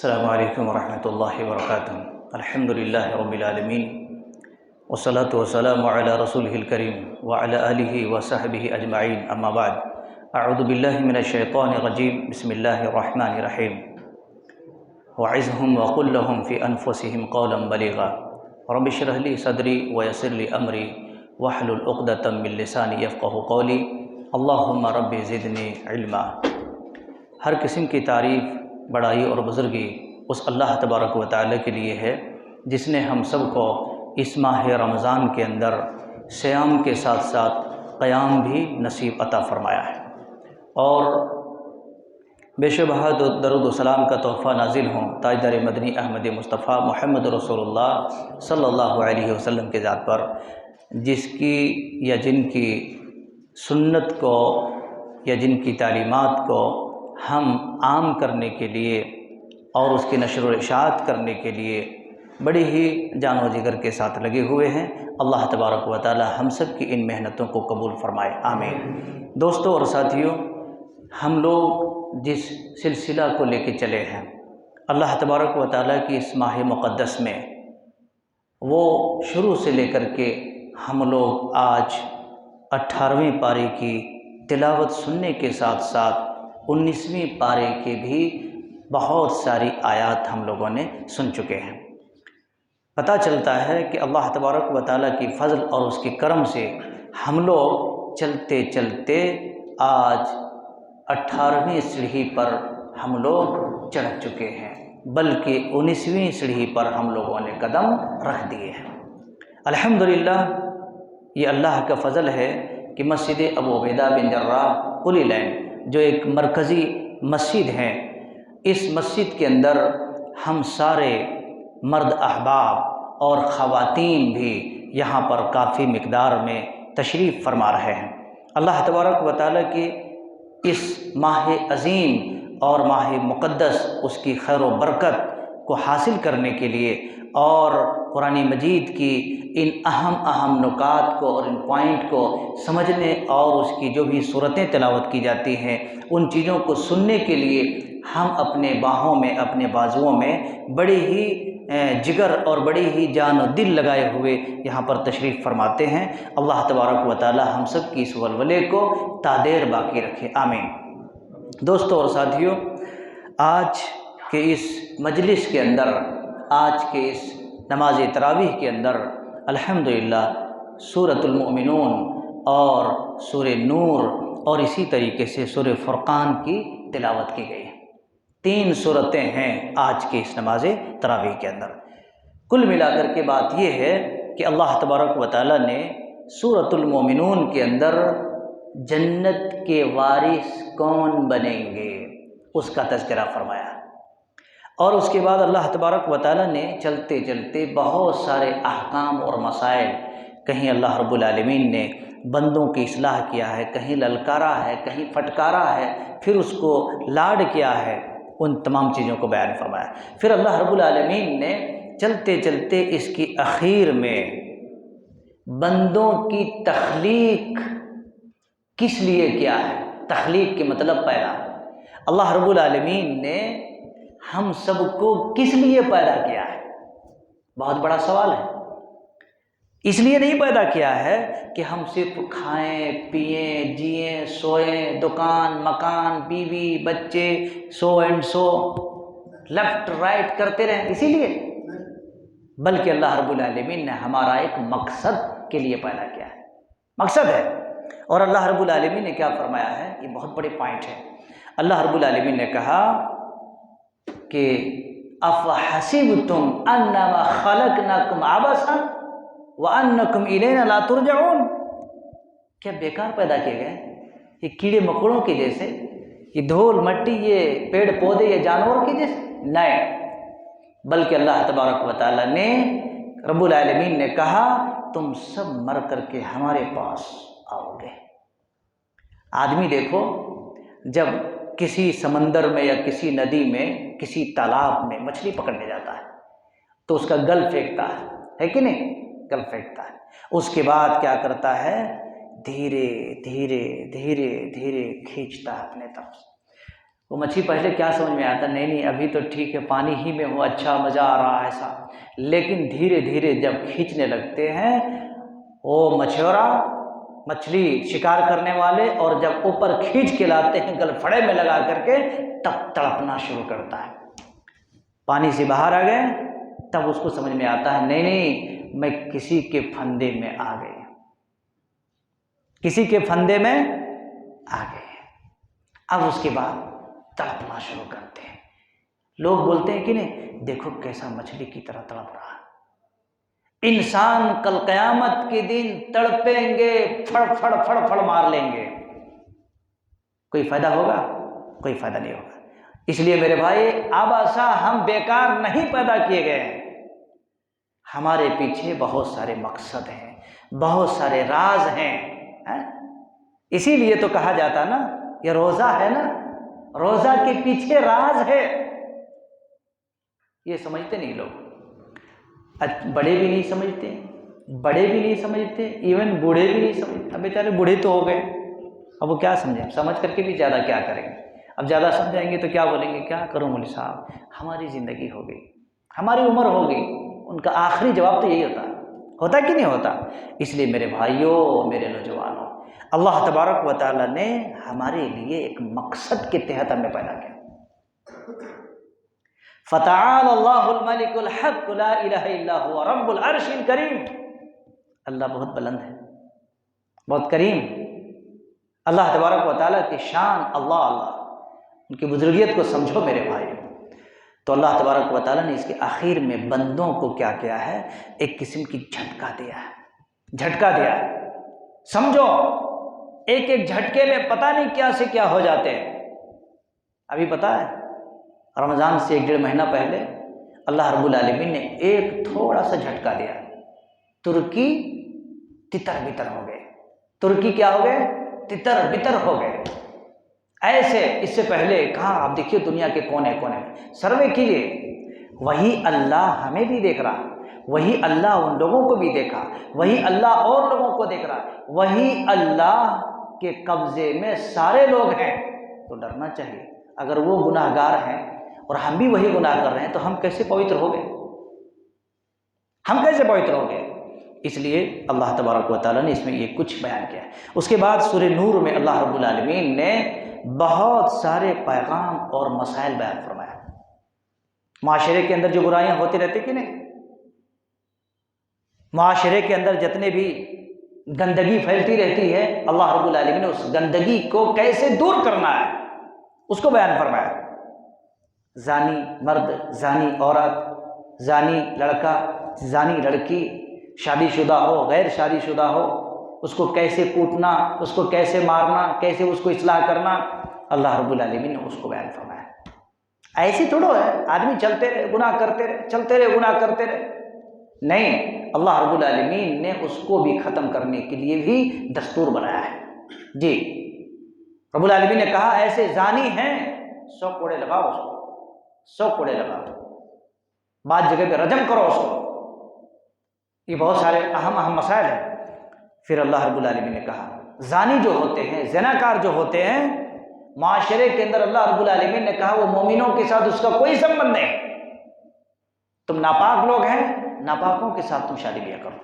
السلام علیکم ورحمۃ اللہ وبرکاتہ۔ الحمد للہ رب العالمین والصلاة والسلام علی رسولہ الکریم وعلی آلہ وصحبہ اجمعین، اما بعد، اعوذ باللہ من الشیطان الرجیم، بسم اللہ الرحمن الرحیم۔ وعظہم وقل لہم فی انفسہم قولا بلیغا رب اشرح لی صدری ویسر لی امری واحلل عقدۃ من لسانی یفقہوا قولی اللہم رب زدنی علما۔ ہر قسم کی تعریف، بڑائی اور بزرگی اس اللہ تبارک و تعالیٰ کے لیے ہے جس نے ہم سب کو اس ماہ رمضان کے اندر صیام کے ساتھ ساتھ قیام بھی نصیب عطا فرمایا ہے، اور بے شبہ درود و سلام کا تحفہ نازل ہوں تاجدار مدنی احمد مصطفیٰ محمد رسول اللہ صلی اللہ علیہ وسلم کے ذات پر، جس کی یا جن کی سنت کو یا جن کی تعلیمات کو ہم عام کرنے کے لیے اور اس کی نشر و اشاعت کرنے کے لیے بڑی ہی جان و جگر کے ساتھ لگے ہوئے ہیں۔ اللہ تبارک و تعالی ہم سب کی ان محنتوں کو قبول فرمائے، آمین۔ دوستوں اور ساتھیوں، ہم لوگ جس سلسلہ کو لے کے چلے ہیں اللہ تبارک و تعالی کی اس ماہ مقدس میں، وہ شروع سے لے کر کے ہم لوگ آج 18ویں پارے کی تلاوت سننے کے ساتھ ساتھ 19ویں پارے کے بھی بہت ساری آیات ہم لوگوں نے سن چکے ہیں۔ پتہ چلتا ہے کہ اللہ تبارک و تعالیٰ کی فضل اور اس کے کرم سے ہم لوگ چلتے چلتے آج 18ویں سیڑھی پر ہم لوگ چڑھ چکے ہیں، بلکہ 19ویں سیڑھی پر ہم لوگوں نے قدم رکھ دیے ہیں۔ الحمدللہ، یہ اللہ کا فضل ہے کہ مسجد ابو عبیدہ بن جراح ہولی لینڈ جو ایک مرکزی مسجد ہے، اس مسجد کے اندر ہم سارے مرد احباب اور خواتین بھی یہاں پر کافی مقدار میں تشریف فرما رہے ہیں۔ اللہ تبارک و تعالیٰ کی اس ماہ عظیم اور ماہ مقدس، اس کی خیر و برکت کو حاصل کرنے کے لیے اور قرآن مجید کی ان اہم نکات کو اور ان پوائنٹ کو سمجھنے اور اس کی جو بھی صورتیں تلاوت کی جاتی ہیں ان چیزوں کو سننے کے لیے ہم اپنے باہوں میں، اپنے بازوؤں میں بڑی ہی جگر اور بڑی ہی جان و دل لگائے ہوئے یہاں پر تشریف فرماتے ہیں۔ اللہ تبارک و تعالی ہم سب کی اس ولولے کو تادیر باقی رکھے، آمین۔ دوستوں اور ساتھیوں، آج کے اس مجلس کے اندر، آج کے اس نماز تراویح کے اندر الحمدللہ سورۃ المؤمنون اور سورہ نور اور اسی طریقے سے سورہ فرقان کی تلاوت کی گئی ہے۔ 3 سورتیں ہیں آج کی اس نماز تراویح کے اندر۔ کل ملا کر کے بات یہ ہے کہ اللہ تبارک و تعالیٰ نے سورۃ المؤمنون کے اندر جنت کے وارث کون بنیں گے اس کا تذکرہ فرمایا، اور اس کے بعد اللہ تبارک و تعالیٰ نے چلتے چلتے بہت سارے احکام اور مسائل، کہیں اللہ رب العالمین نے بندوں کی اصلاح کیا ہے، کہیں للکارا ہے، کہیں پھٹکارا ہے، پھر اس کو لاڈ کیا ہے، ان تمام چیزوں کو بیان فرمایا۔ پھر اللہ رب العالمین نے چلتے چلتے اس کی اخیر میں بندوں کی تخلیق کس لیے کیا ہے، تخلیق کے مطلب پیدا۔ اللہ رب العالمین نے ہم سب کو کس لیے پیدا کیا ہے؟ بہت بڑا سوال ہے۔ اس لیے نہیں پیدا کیا ہے کہ ہم صرف کھائیں، پئیں، جئیں، سوئیں، دکان، مکان، بیوی، بچے، so and so, left right کرتے رہیں اسی لیے، بلکہ اللہ رب العالمین نے ہمارا ایک مقصد کے لیے پیدا کیا ہے، مقصد ہے۔ اور اللہ رب العالمین نے کیا فرمایا ہے، یہ بہت بڑے پوائنٹ ہے۔ اللہ رب العالمین نے کہا کہ افحسبتم انما خلقناکم عبثا وانکم الینا لا ترجعون، کیا بیکار پیدا کیے گئے، یہ کیڑے مکوڑوں کے جیسے، یہ دھول مٹی، یہ پیڑ پودے، یہ جانور کے جیسے؟ نہیں، بلکہ اللہ تبارک و تعالیٰ نے، رب العالمین نے کہا تم سب مر کر کے ہمارے پاس آؤ گے۔ آدمی دیکھو، جب کسی سمندر میں یا کسی ندی میں، کسی تالاب میں مچھلی پکڑنے جاتا ہے تو اس کا گل پھینکتا ہے کہ نہیں؟ گل پھینکتا ہے، اس کے بعد کیا کرتا ہے، دھیرے دھیرے دھیرے دھیرے کھینچتا ہے اپنے طرف، وہ مچھلی پہلے کیا سمجھ میں آتا، نہیں ابھی تو ٹھیک ہے، پانی ہی میں ہوں، اچھا مزہ آ رہا ہے ایسا، لیکن دھیرے دھیرے جب کھینچنے لگتے ہیں وہ مچھورا، مچھلی شکار کرنے والے، اور جب اوپر کھینچ کے لاتے ہیں گل پھڑے میں لگا کر کے، تب تڑپنا شروع کرتا ہے۔ پانی سے باہر آ گئے تب اس کو سمجھ میں آتا ہے نہیں میں کسی کے پھندے میں آ گئے، کسی کے پھندے میں آ گئے۔ اب اس کے بعد تڑپنا شروع کرتے ہیں۔ لوگ بولتے ہیں کہ نہیں دیکھو کیسا مچھلی کی طرح تڑپ رہا ہے، انسان کل قیامت کے دن تڑپیں گے، پھڑ پھڑ پھڑ پھڑ مار لیں گے، کوئی فائدہ ہوگا؟ کوئی فائدہ نہیں ہوگا۔ اس لیے میرے بھائی آباسا ہم بیکار نہیں پیدا کیے گئے ہیں، ہمارے پیچھے بہت سارے مقصد ہیں، بہت سارے راز ہیں۔ اسی لیے تو کہا جاتا نا یہ روزہ ہے نا، روزہ کے پیچھے راز ہے۔ یہ سمجھتے نہیں لوگ، بڑے بھی نہیں سمجھتے، بڑے بھی نہیں سمجھتے، ایون بوڑھے بھی نہیں سمجھتے۔ اب بیچارے بوڑھے تو ہو گئے، اب وہ کیا سمجھیں، سمجھ کر کے بھی زیادہ کیا کریں گے؟ اب زیادہ سمجھائیں گے تو کیا بولیں گے، کیا کروں مولوی صاحب، ہماری زندگی ہو گئی، ہماری عمر ہو گئی۔ ان کا آخری جواب تو یہی ہوتا کہ نہیں ہوتا؟ اس لیے میرے بھائیوں، میرے نوجوانوں، اللہ تبارک و تعالیٰ نے ہمارے لیے ایک مقصد کے تحت ہمیں پیدا کیا۔ فتعال اللہ الملک الحق لا الہ الا هو رب العرش الکریم۔ اللہ بہت بلند ہے، بہت کریم۔ اللہ تبارک و تعالیٰ کی شان، اللہ ان کی بزرگیت کو سمجھو میرے بھائی۔ تو اللہ تبارک و تعالیٰ نے اس کے آخر میں بندوں کو کیا کیا ہے، ایک قسم کی جھٹکا دیا ہے، جھٹکا دیا ہے۔ سمجھو ایک ایک جھٹکے میں پتہ نہیں کیا سے کیا ہو جاتے ہیں۔ ابھی پتہ ہے رمضان سے 1.5 مہینہ پہلے اللہ رب العالمین نے ایک تھوڑا سا جھٹکا دیا، ترکی تتر بتر ہو گئے۔ ترکی کیا ہو گئے؟ تتر بتر ہو گئے۔ ایسے اس سے پہلے کہاں، آپ دیکھیے دنیا کے کونے کونے میں سروے کیجیے، وہی اللہ ہمیں بھی دیکھ رہا، وہی اللہ ان لوگوں کو بھی دیکھا، وہی اللہ اور لوگوں کو دیکھ رہا، وہی اللہ کے قبضے میں سارے لوگ ہیں۔ تو ڈرنا چاہیے۔ اگر وہ گناہ گار ہیں اور ہم بھی وہی گناہ کر رہے ہیں تو ہم کیسے پوتر ہو گئے؟ ہم کیسے پوتر ہو گئے؟ اس لیے اللہ تبارک و تعالیٰ نے اس میں یہ کچھ بیان کیا ہے۔ اس کے بعد سورہ نور میں اللہ رب العالمین نے بہت سارے پیغام اور مسائل بیان فرمایا۔ معاشرے کے اندر جو برائیاں ہوتی رہتی کہ نہیں، معاشرے کے اندر جتنے بھی گندگی پھیلتی رہتی ہے، اللہ رب العالمین نے اس گندگی کو کیسے دور کرنا ہے اس کو بیان فرمایا۔ زانی مرد، زانی عورت، زانی لڑکا، زانی لڑکی، شادی شدہ ہو، غیر شادی شدہ ہو، اس کو کیسے کوٹنا، اس کو کیسے مارنا، کیسے اس کو اصلاح کرنا، اللہ رب العالمین نے اس کو بیان فرمایا۔ ایسی تھوڑو ہے آدمی چلتے رہے گناہ کرتے رہے، چلتے رہے گناہ کرتے رہے، نہیں، اللہ رب العالمین نے اس کو بھی ختم کرنے کے لیے بھی دستور بنایا ہے۔ جی رب العالمین نے کہا ایسے زانی ہیں 100 کوڑے لگاؤ اس کو، 100 کوڑے لگاؤ، بعض جگہ پہ رجم کرو اس کو۔ یہ بہت سارے اہم مسائل ہیں۔ پھر اللہ رب العالمین نے کہا زانی جو ہوتے ہیں، زناکار جو ہوتے ہیں، معاشرے کے اندر اللہ رب العالمین نے کہا وہ مومنوں کے ساتھ اس کا کوئی سبند نہیں۔ تم ناپاک لوگ ہیں، ناپاکوں کے ساتھ تم شادی بیاہ کرو۔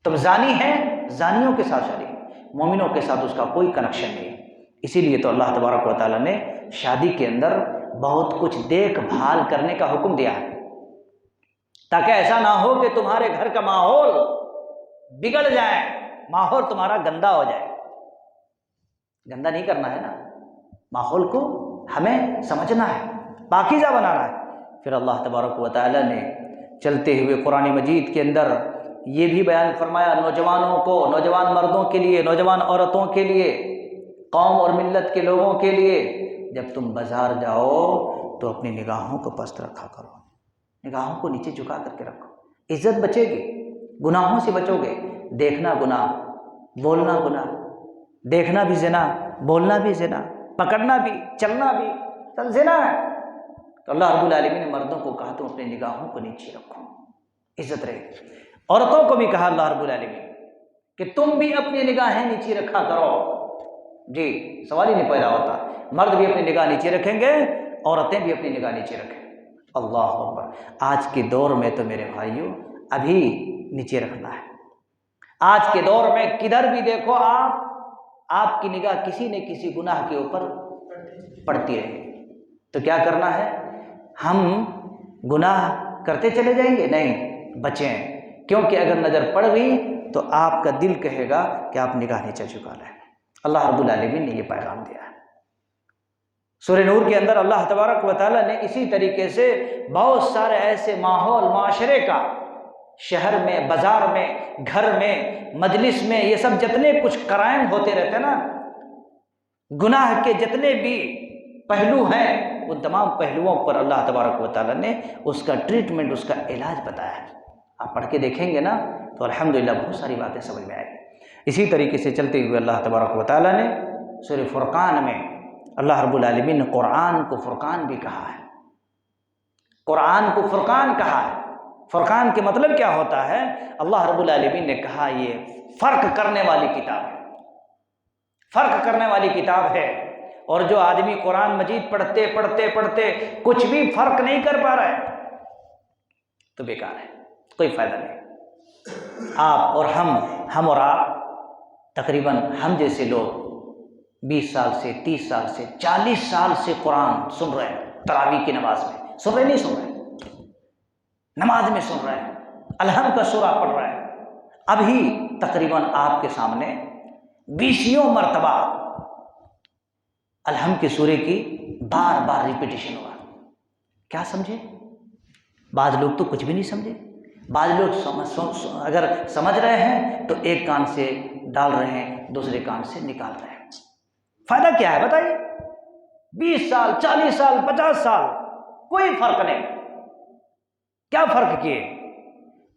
تم زانی ہیں، زانیوں کے ساتھ شادی، مومنوں کے ساتھ اس کا کوئی کنیکشن نہیں۔ اسی لیے تو اللہ تبارک و تعالیٰ نے شادی کے اندر بہت کچھ دیکھ بھال کرنے کا حکم دیا ہے، تاکہ ایسا نہ ہو کہ تمہارے گھر کا ماحول بگڑ جائے، ماحول تمہارا گندا ہو جائے۔ گندا نہیں کرنا ہے نا، ماحول کو ہمیں سمجھنا ہے، پاکیزہ بنانا ہے۔ پھر اللہ تبارک و تعالیٰ نے چلتے ہوئے قرآن مجید کے اندر یہ بھی بیان فرمایا نوجوانوں کو، نوجوان مردوں کے لیے، نوجوان عورتوں کے لیے، قوم اور ملت کے لوگوں کے لیے، جب تم بازار جاؤ تو اپنی نگاہوں کو پست رکھا کرو، نگاہوں کو نیچے جھکا کر کے رکھو، عزت بچے گی، گناہوں سے بچو گے۔ دیکھنا گناہ، بولنا گناہ، دیکھنا بھی زنا، بولنا بھی زنا، پکڑنا بھی، چلنا بھی سب زنا ہے۔ تو اللہ رب العالمین نے مردوں کو کہا تم اپنی نگاہوں کو نیچے رکھو، عزت رہے۔ عورتوں کو بھی کہا اللہ رب العالمین کہ تم بھی اپنی نگاہیں نیچے رکھا کرو۔ جی سوال ہی نہیں پیدا ہوتا، مرد بھی اپنی نگاہ نیچے رکھیں گے، عورتیں بھی اپنی نگاہ نیچے رکھیں۔ اللہ اکبر۔ آج کے دور میں تو میرے بھائیوں ابھی نیچے رکھنا ہے۔ آج کے دور میں کدھر بھی دیکھو آپ کی نگاہ کسی نہ کسی گناہ کے اوپر پڑتی رہے، تو کیا کرنا ہے؟ ہم گناہ کرتے چلے جائیں گے؟ نہیں، بچیں، کیونکہ اگر نظر پڑ گئی تو آپ کا دل کہے گا کہ آپ نگاہ نیچے جھکا لیں۔ اللہ رب العالمین نے یہ پیغام دیا ہے۔ سورہ نور کے اندر اللہ تبارک و تعالیٰ نے اسی طریقے سے بہت سارے ایسے ماحول معاشرے کا، شہر میں، بازار میں، گھر میں، مجلس میں، یہ سب جتنے کچھ کرائم ہوتے رہتے ہیں نا، گناہ کے جتنے بھی پہلو ہیں، ان تمام پہلوؤں پر اللہ تبارک و تعالیٰ نے اس کا ٹریٹمنٹ، اس کا علاج بتایا ہے۔ آپ پڑھ کے دیکھیں گے نا تو الحمدللہ بہت ساری باتیں سمجھ میں آئیں گی۔ اسی طریقے سے چلتے ہوئے اللہ تبارک و تعالیٰ نے سورہ فرقان میں اللہ رب العالمین نے قرآن کو فرقان بھی کہا ہے۔ قرآن کو فرقان کہا ہے۔ فرقان کے مطلب کیا ہوتا ہے؟ اللہ رب العالمین نے کہا یہ فرق کرنے والی کتاب ہے، فرق کرنے والی کتاب ہے۔ اور جو آدمی قرآن مجید پڑھتے پڑھتے پڑھتے کچھ بھی فرق نہیں کر پا رہا ہے تو بیکار ہے، کوئی فائدہ نہیں۔ آپ اور ہم اور آپ، تقریباً ہم جیسے لوگ 20 سال سے، 30 سال سے، 40 سال سے قرآن سن رہے ہیں، تراویح کی نماز میں سن رہے، نہیں سن رہے، نماز میں سن رہے ہیں، الحمد کا سورہ پڑھ رہے ہیں۔ ابھی تقریباً آپ کے سامنے 20 مرتبہ الحمد کے سورے کی بار بار ریپیٹیشن ہوا۔ کیا سمجھے؟ بعض لوگ تو کچھ بھی نہیں سمجھے، بعض لوگ اگر سمجھ رہے ہیں تو ایک کان سے ڈال رہے ہیں، دوسرے کان سے نکال رہے ہیں۔ فائدہ کیا ہے بتائیے؟ 20 سال، 40 سال، 50 سال، کوئی فرق نہیں۔ کیا فرق کیے؟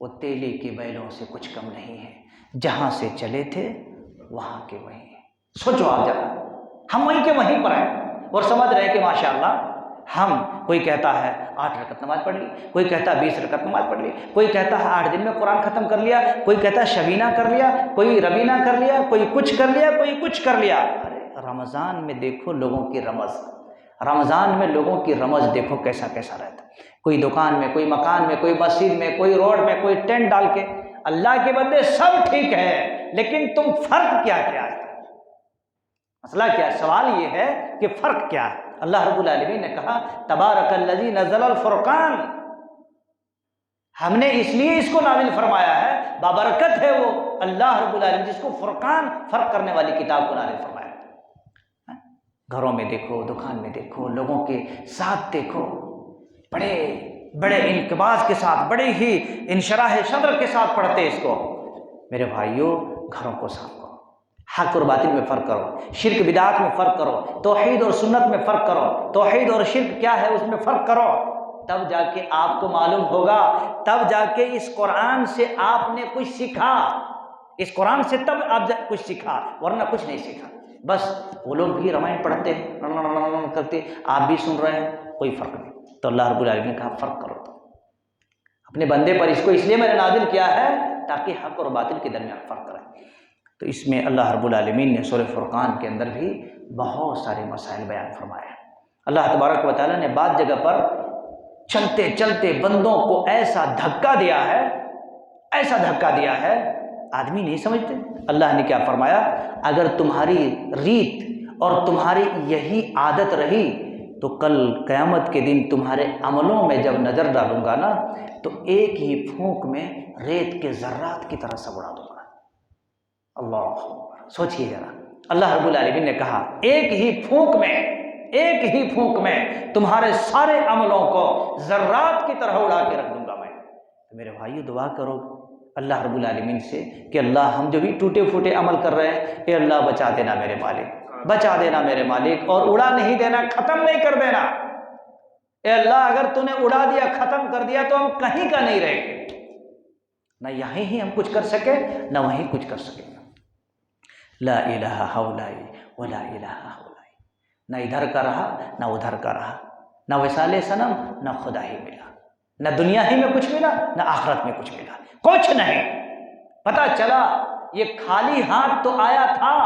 وہ تیلے کے بیلوں سے کچھ کم نہیں ہے، جہاں سے چلے تھے وہاں کے وہیں ہیں۔ سوچو آپ ذرا، ہم وہیں کے وہیں پر ہیں اور سمجھ رہے ہیں کہ ماشاءاللہ ہم، کوئی کہتا ہے 8 رکعت نماز پڑھ لی، کوئی کہتا ہے 20 رکعت نماز پڑھ لی، کوئی کہتا ہے 8 دن میں قرآن ختم کر لیا، کوئی کہتا ہے شبینہ کر لیا، کوئی ربینہ کر لیا، کوئی کچھ کر لیا، کوئی کچھ کر لیا۔ ارے رمضان میں دیکھو لوگوں کی رمز، رمضان میں لوگوں کی رمز دیکھو کیسا کیسا رہتا ہے۔ کوئی دکان میں، کوئی مکان میں، کوئی مسجد میں، کوئی روڈ میں، کوئی ٹینٹ ڈال کے۔ اللہ کے بندے سب ٹھیک ہے، لیکن تم فرق کیا کیا ہے؟ مسئلہ کیا ہے؟ سوال یہ ہے کہ فرق کیا ہے؟ اللہ رب العالمین نے کہا تبارک الذی نزل الفرقان، ہم نے اس لیے اس کو نازل فرمایا ہے، بابرکت ہے وہ اللہ رب العالمین جس کو فرقان، فرق کرنے والی کتاب کو نازل فرمایا۔ گھروں میں دیکھو، دکان میں دیکھو، لوگوں کے ساتھ دیکھو، بڑے بڑے انقباض کے ساتھ، بڑے ہی انشراح صدر کے ساتھ پڑھتے اس کو۔ میرے بھائیوں، گھروں کو صاف کرو، حق اور باطل میں فرق کرو، شرک بدعات میں فرق کرو، توحید اور سنت میں فرق کرو، توحید اور شرک کیا ہے اس میں فرق کرو، تب جا کے آپ کو معلوم ہوگا، تب جا کے اس قرآن سے آپ نے کچھ سیکھا، اس قرآن سے تب آپ کچھ سیکھا، ورنہ کچھ نہیں سیکھا۔ بس وہ لوگ بھی رمائن پڑھتے ہیں، کرتے، آپ بھی سن رہے ہیں، کوئی فرق نہیں۔ تو اللہ رب العالمین نے کہا فرق کرو، تو اپنے بندے پر اس کو اس لیے میں نے نازل کیا ہے تاکہ حق اور باطل کے درمیان فرق کرے۔ تو اس میں اللہ رب العالمین نے سورہ فرقان کے اندر بھی بہت سارے مسائل بیان فرمائے ہیں۔ اللہ تبارک و تعالیٰ نے بعض جگہ پر چلتے چلتے بندوں کو ایسا دھکا دیا ہے، ایسا دھکا دیا ہے، آدمی نہیں سمجھتے۔ اللہ نے کیا فرمایا؟ اگر تمہاری ریت اور تمہاری یہی عادت رہی تو کل قیامت کے دن تمہارے عملوں میں جب نظر ڈالوں گا نا تو ایک ہی پھونک میں ریت کے ذرات کی طرح سب اڑا دوں گا۔ اللہ سوچئے ذرا، اللہ رب العالمین نے کہا ایک ہی پھونک میں، ایک ہی پھونک میں تمہارے سارے عملوں کو ذرات کی طرح اڑا کے رکھ دوں گا میں۔ تو میرے بھائیو دعا کرو اللہ رب العالمین سے کہ اللہ ہم جو بھی ٹوٹے پھوٹے عمل کر رہے ہیں، اے اللہ بچا دینا میرے مالک، بچا دینا میرے مالک، اور اڑا نہیں دینا، ختم نہیں کر دینا۔ اے اللہ اگر تو نے اڑا دیا، ختم کر دیا تو ہم کہیں کا نہیں رہیں گے، نہ یہیں ہی ہم کچھ کر سکے نہ وہیں کچھ کر سکے۔ لا الہ ہؤلاء ولا الہ ہؤلاء، نہ ادھر کا رہا نہ ادھر کا رہا، نہ وصال صنم نہ خدا ہی ملا، نہ دنیا ہی میں کچھ ملا نہ آخرت میں کچھ ملا، کچھ نہیں۔ پتہ چلا یہ خالی ہاتھ تو آیا تھا،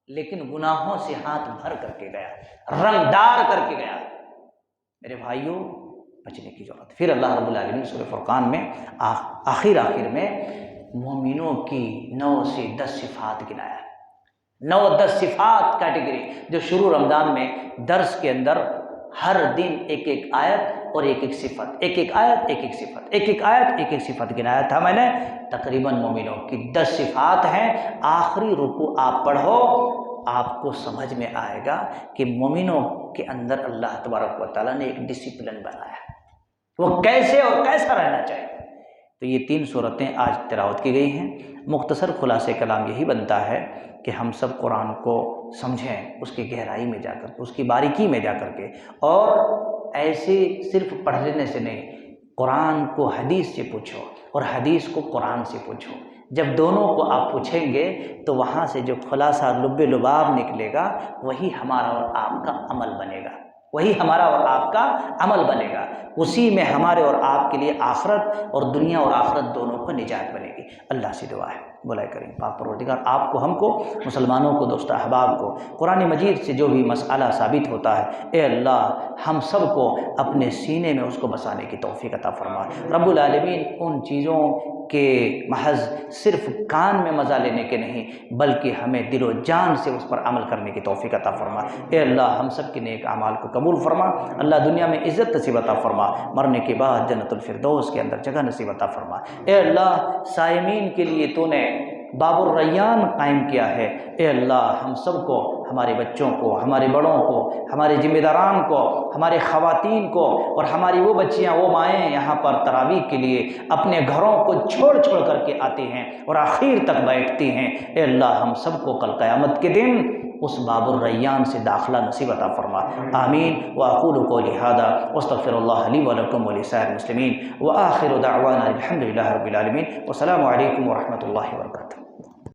لیکن گناہوں سے ہاتھ بھر کر کے گیا، رنگدار کر کے گیا۔ میرے بھائیوں، بچنے کی ضرورت۔ پھر اللہ رب العالمین سورہ فرقان میں آخر میں مومنوں کی 9 سے 10 صفات گنایا، 9-10 صفات کیٹیگری، جو شروع رمضان میں درس کے اندر ہر دن ایک ایک آیت اور ایک ایک صفت، ایک ایک آیت ایک ایک صفت، ایک ایک آیت ایک ایک صفت گنایا تھا میں نے۔ تقریباً مومنوں کی 10 صفات ہیں۔ آخری رکوع آپ پڑھو، آپ کو سمجھ میں آئے گا کہ مومنوں کے اندر اللہ تبارک و تعالیٰ نے ایک ڈسپلن بنایا، وہ کیسے اور کیسا رہنا چاہیے۔ تو یہ 3 صورتیں آج تلاوت کی گئی ہیں۔ مختصر خلاصہ کلام یہی بنتا ہے کہ ہم سب قرآن کو سمجھیں، اس کی گہرائی میں جا کر کے، اس کی باریکی میں جا کر کے، اور ایسے صرف پڑھ لینے سے نہیں، قرآن کو حدیث سے پوچھو اور حدیث کو قرآن سے پوچھو۔ جب دونوں کو آپ پوچھیں گے تو وہاں سے جو خلاصہ لب لباب نکلے گا وہی ہمارا اور آپ کا عمل بنے گا، وہی ہمارا اور آپ کا عمل بنے گا۔ اسی میں ہمارے اور آپ کے لیے آخرت اور دنیا اور آخرت دونوں کو نجات بنے گی۔ اللہ سے دعا ہے، بلائے کریم پاک پروردگار آپ کو، ہم کو، مسلمانوں کو، دوست احباب کو قرآن مجید سے جو بھی مسئلہ ثابت ہوتا ہے، اے اللہ ہم سب کو اپنے سینے میں اس کو بسانے کی توفیق عطا فرما۔ رب العالمین ان چیزوں کے محض صرف کان میں مزہ لینے کے نہیں، بلکہ ہمیں دل و جان سے اس پر عمل کرنے کی توفیق عطا فرما۔ اے اللہ ہم سب کے نیک اعمال کو قبول فرما۔ اللہ دنیا میں عزت نصیب عطا فرما، مرنے کے بعد جنت الفردوس کے اندر جگہ نصیب عطا فرما۔ اے اللہ صائمین کے لیے تو نے باب الریان قائم کیا ہے، اے اللہ ہم سب کو، ہمارے بچوں کو، ہمارے بڑوں کو، ہمارے ذمہ داران کو، ہمارے خواتین کو، اور ہماری وہ بچیاں، وہ مائیں یہاں پر تراویح کے لیے اپنے گھروں کو چھوڑ کر کے آتی ہیں اور آخر تک بیٹھتی ہیں، اے اللہ ہم سب کو کل قیامت کے دن اس باب الریان سے داخلہ نصیب عطا فرما۔ آمین۔ واقول قولی ھذا واستغفر اللہ لی ولکم ولسائر المسلمین، وآخر دعوانا الحمد للہ رب العالمین، والسلام علیکم ورحمۃ اللہ وبرکاتہ۔